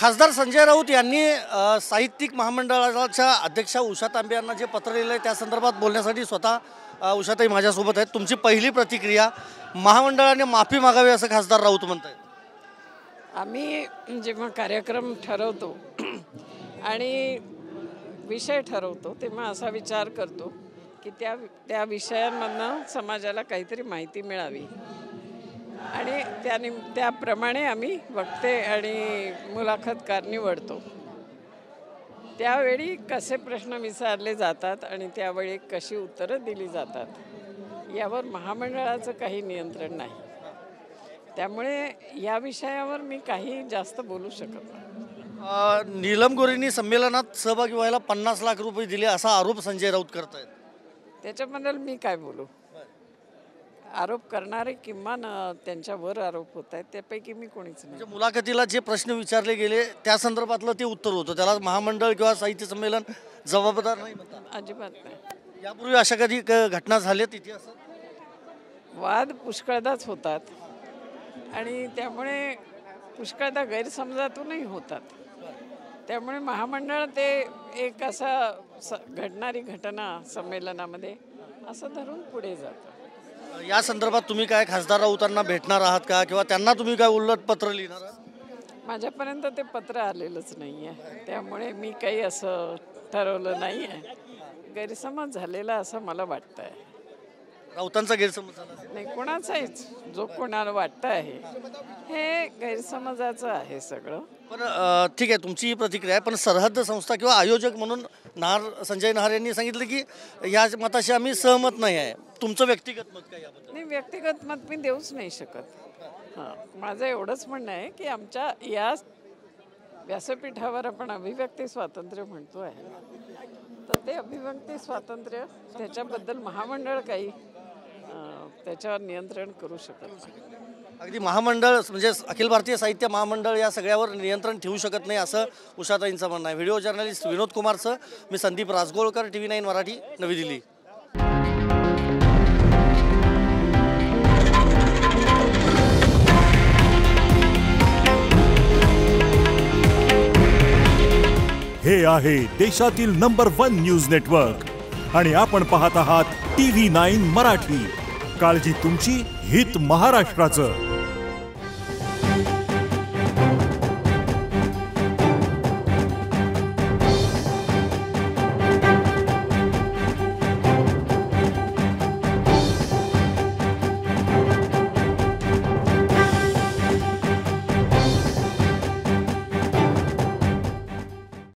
खासदार संजय राऊत यांनी साहित्यिक महामंडळाच्या अध्यक्षा उषा तांबे यांना जे पत्र लिहिलं आहे त्या संदर्भात बोलण्यासाठी स्वतः उषाताई माझ्यासोबत आहेत। तुमची पहिली प्रतिक्रिया, महामंडळाने माफी मागावी असं खासदार राऊत म्हणतात। आम्ही जेव्हा कार्यक्रम ठरवतो आणि विषय ठरवतो तेव्हा असा विचार करतो की त्या विषयांमधनं समाजाला काहीतरी माहिती मिळावी आणि त्याप्रमाणे आम्ही वक्ते आणि मुलाखतकार निवडतो। त्यावेळी कसे प्रश्न विचारले जातात आणि त्यावेळी कशी उत्तरं दिली जातात यावर महामंडळाचं काही नियंत्रण नाही, त्यामुळे या विषयावर मी काही जास्त बोलू शकत नाही। नीलम गोरेंनी संमेलनात सहभागी व्हायला 50 लाख रुपये दिले असा आरोप संजय राऊत करत आहेत। त्याच्याबद्दल मी काय बोलू? आरोप करणारे किमान त्यांच्यावर आरोप होत आहेत, त्यापैकी मी कोणीच नाही। म्हणजे मुलाखतीला जे प्रश्न विचारले गेले त्या संदर्भातलं ते उत्तर होतं, त्याला महामंडळ किंवा साहित्य संमेलन जबाबदार नाही म्हणतात? अजिबात नाही। यापूर्वी अशा कधी घटना झाल्यात इतिहासात? वाद पुष्कळदाच होतात आणि त्यामुळे पुष्कळदा गैरसमजातूनही होतात, त्यामुळे महामंडळ ते एक असा घडणारी घटना संमेलनामध्ये असं धरून पुढे जातं। या संदर्भात तुम्ही काय खासदार राऊतांना भेटणार आहात का किंवा त्यांना तुम्ही काय उलट पत्र लिहिणार आहात? माझ्यापर्यंत ते पत्र आलेलंच नाही आहे, त्यामुळे मी काही असं ठरवलं नाही आहे। गैरसमज झालेला असं मला वाटतं आहे। राऊतांचा गैरसमज झाला नाही, कोणाचाहीच, जो कोणाला वाटतं आहे हे गैरसमजाचं आहे सगळं। पण ठीक आहे, तुमची ही प्रतिक्रिया आहे, पण सरहद्द संस्था किंवा आयोजक म्हणून संजय नहार यांनी सांगितलं की या मताशी आम्ही सहमत नाही आहे। तुमचं व्यक्तिगत मत काय याबद्दल? नाही, व्यक्तिगत मत मी देऊच नाही शकत। माझं एवढंच म्हणणं आहे की आमच्या या व्यासपीठावर आपण अभिव्यक्ती स्वातंत्र्य म्हणतो आहे, तर ते अभिव्यक्ती स्वातंत्र्य त्याच्याबद्दल महामंडळ काही त्याच्यावर नियंत्रण करू शकत नाही। अगदी महामंडळ म्हणजे अखिल भारतीय साहित्य महामंडळ या सगळ्यावर नियंत्रण ठेवू शकत नाही असं उषाताईंचं म्हणणं आहे। व्हिडिओ जर्नलिस्ट विनोद कुमारसह मी संदीप राजगोळकर, TV9 मराठी, नवी दिल्ली। हे आहे देशातील नंबर 1 न्यूज नेटवर्क आणि आपण पाहत आहात TV9 मराठी। काळजी तुमची, हित महाराष्ट्राचं।